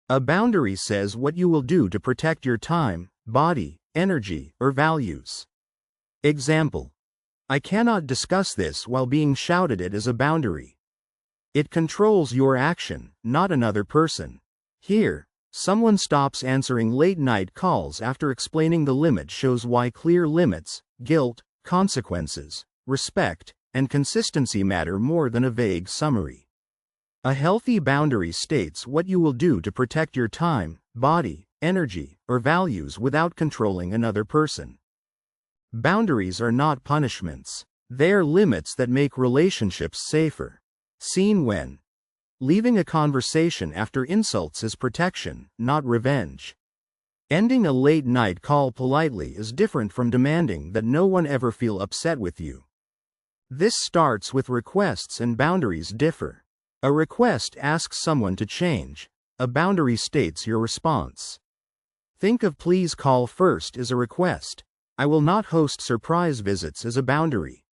A boundary says what you will do to protect your time, body, energy, or values. Example: I cannot discuss this while being shouted at as a boundary. It controls your action, not another person. Here, someone stops answering late-night calls after explaining the limit shows why clear limits, guilt, consequences, respect, and consistency matter more than a vague summary. A healthy boundary states what you will do to protect your time, body, energy, or values without controlling another person. Boundaries are not punishments. They are limits that make relationships safer. Seen when leaving a conversation after insults is protection, not revenge. Ending a late-night call politely is different from demanding that no one ever feel upset with you. This starts with requests, and boundaries differ. A request asks someone to change. A boundary states your response. Think of "please call first" as a request. "I will not host surprise visits" as a boundary.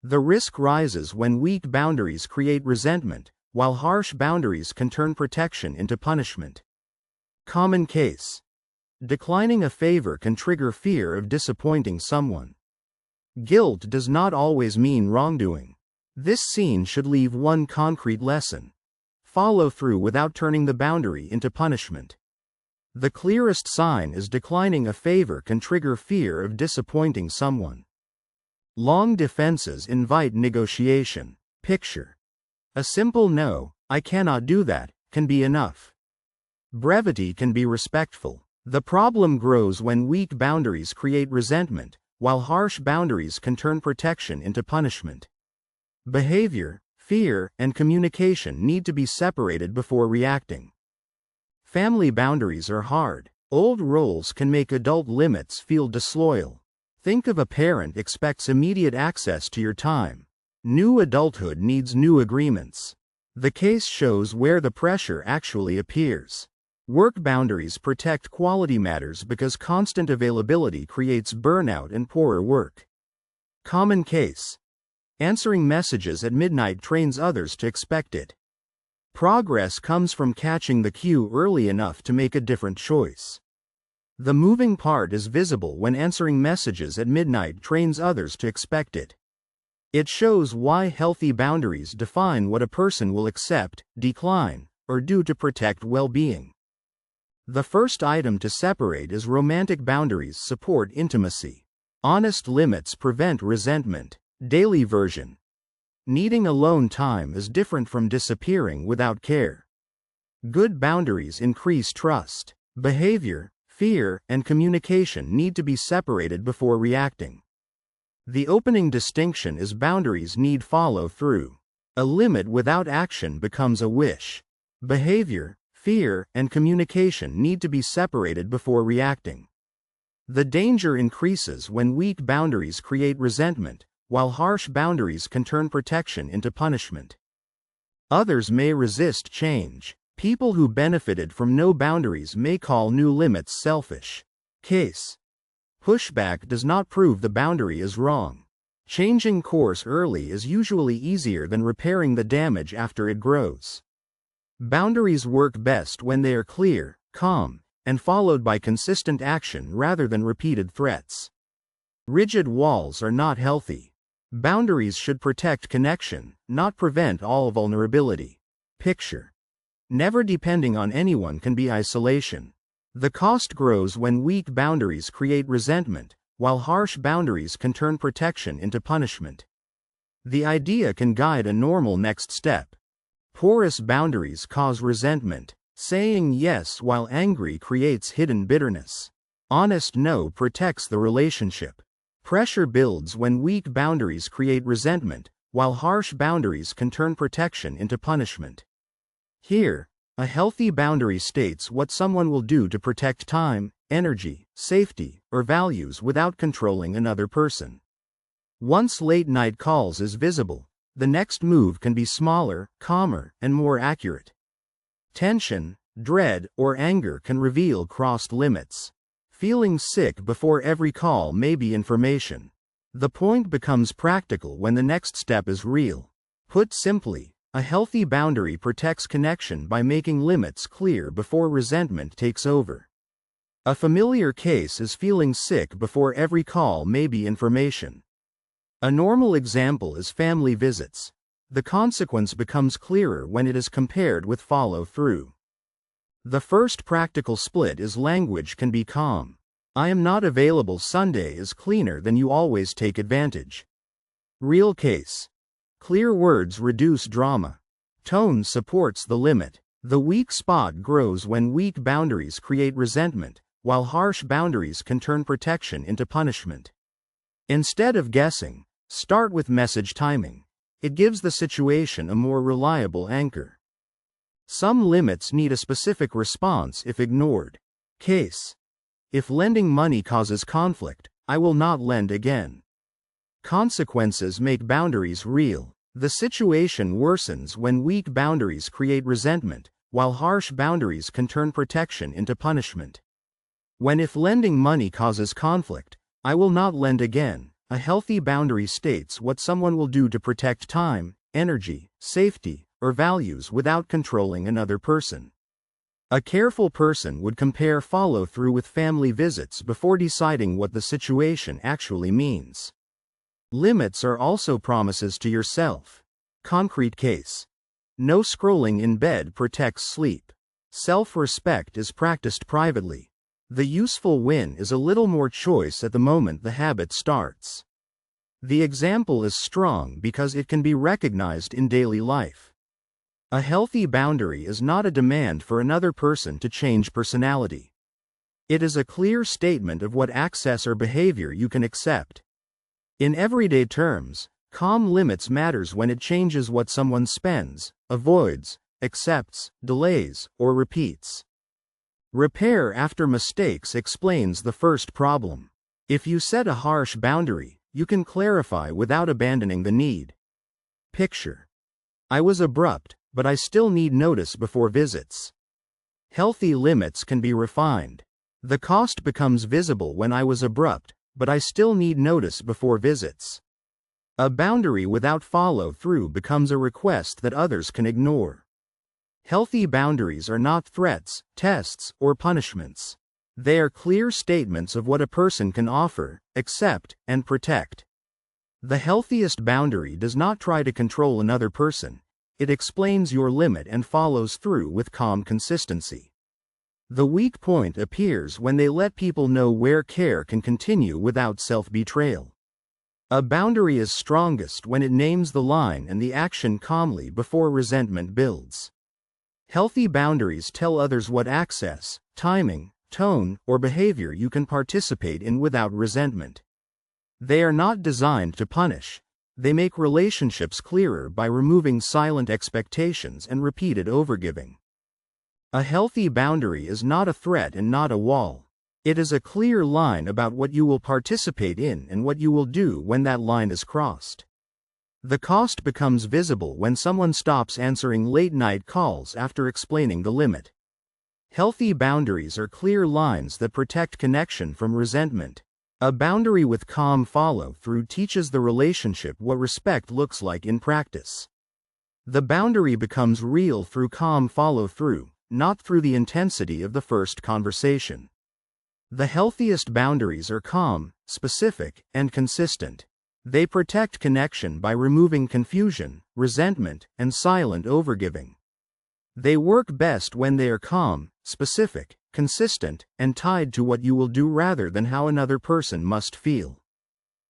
The risk rises when weak boundaries create resentment, while harsh boundaries can turn protection into punishment. Common case: declining a favor can trigger fear of disappointing someone. Guilt does not always mean wrongdoing. This scene should leave one concrete lesson: follow through without turning the boundary into punishment. The clearest sign is declining a favor can trigger fear of disappointing someone. Long defenses invite negotiation. Picture: a simple "no, I cannot do that," can be enough. Brevity can be respectful. The problem grows when weak boundaries create resentment, while harsh boundaries can turn protection into punishment. Behavior, fear, and communication need to be separated before reacting. Family boundaries are hard. Old roles can make adult limits feel disloyal. Think of a parent expects immediate access to your time. New adulthood needs new agreements. The case shows where the pressure actually appears. Work boundaries protect quality matters because constant availability creates burnout and poorer work. Common case: answering messages at midnight trains others to expect it. Progress comes from catching the cue early enough to make a different choice. The moving part is visible when answering messages at midnight trains others to expect it. It shows why healthy boundaries define what a person will accept, decline, or do to protect well-being. The first item to separate is romantic boundaries support intimacy. Honest limits prevent resentment. Daily version: needing alone time is different from disappearing without care. Good boundaries increase trust. Behavior, fear, and communication need to be separated before reacting. The opening distinction is boundaries need follow through. A limit without action becomes a wish. Behavior, fear, and communication need to be separated before reacting. The danger increases when weak boundaries create resentment, while harsh boundaries can turn protection into punishment. Others may resist change. People who benefited from no boundaries may call new limits selfish. Case: pushback does not prove the boundary is wrong. Changing course early is usually easier than repairing the damage after it grows. Boundaries work best when they are clear, calm, and followed by consistent action rather than repeated threats. Rigid walls are not healthy. Boundaries should protect connection, not prevent all vulnerability. Picture: never depending on anyone can be isolation. The cost grows when weak boundaries create resentment, while harsh boundaries can turn protection into punishment. The idea can guide a normal next step. Porous boundaries cause resentment. Saying yes while angry creates hidden bitterness. Honest no protects the relationship. Pressure builds when weak boundaries create resentment, while harsh boundaries can turn protection into punishment. Here, a healthy boundary states what someone will do to protect time, energy, safety, or values without controlling another person. Once late-night calls is visible, the next move can be smaller, calmer, and more accurate. Tension, dread, or anger can reveal crossed limits. Feeling sick before every call may be information. The point becomes practical when the next step is real. Put simply, A healthy boundary protects connection by making limits clear before resentment takes over. A familiar case is feeling sick before every call may be information. A normal example is family visits. The consequence becomes clearer when it is compared with follow-through. The first practical split is language can be calm. I am not available Sunday is cleaner than you always take advantage. Real case. Clear words reduce drama. Tone supports the limit. The weak spot grows when weak boundaries create resentment, while harsh boundaries can turn protection into punishment. Instead of guessing, start with message timing. It gives the situation a more reliable anchor. Some limits need a specific response if ignored. Case. If lending money causes conflict, I will not lend again. Consequences make boundaries real. The situation worsens when weak boundaries create resentment, while harsh boundaries can turn protection into punishment. When if lending money causes conflict, I will not lend again, a healthy boundary states what someone will do to protect time, energy, safety, or values without controlling another person. A careful person would compare follow-through with family visits before deciding what the situation actually means. Limits are also promises to yourself. Concrete case. No scrolling in bed protects sleep. Self-respect is practiced privately. The useful win is a little more choice at the moment the habit starts. The example is strong because it can be recognized in daily life. A healthy boundary is not a demand for another person to change personality. It is a clear statement of what access or behavior you can accept. In everyday terms, calm limits matters when it changes what someone spends, avoids, accepts, delays, or repeats. Repair after mistakes explains the first problem. If you set a harsh boundary, you can clarify without abandoning the need. Picture. I was abrupt, but I still need notice before visits. Healthy limits can be refined. The cost becomes visible when I was abrupt, but I still need notice before visits. A boundary without follow-through becomes a request that others can ignore. Healthy boundaries are not threats, tests, or punishments. They are clear statements of what a person can offer, accept, and protect. The healthiest boundary does not try to control another person. It explains your limit and follows through with calm consistency. The weak point appears when they let people know where care can continue without self-betrayal. A boundary is strongest when it names the line and the action calmly before resentment builds. Healthy boundaries tell others what access, timing, tone, or behavior you can participate in without resentment. They are not designed to punish. They make relationships clearer by removing silent expectations and repeated overgiving. A healthy boundary is not a threat and not a wall. It is a clear line about what you will participate in and what you will do when that line is crossed. The cost becomes visible when someone stops answering late-night calls after explaining the limit. Healthy boundaries are clear lines that protect connection from resentment. A boundary with calm follow-through teaches the relationship what respect looks like in practice. The boundary becomes real through calm follow-through, not through the intensity of the first conversation. The healthiest boundaries are calm, specific, and consistent. They protect connection by removing confusion, resentment, and silent overgiving. They work best when they are calm, specific, consistent, and tied to what you will do rather than how another person must feel.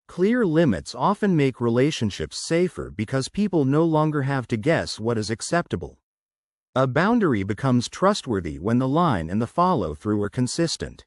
Clear limits often make relationships safer because people no longer have to guess what is acceptable. A boundary becomes trustworthy when the line and the follow-through are consistent.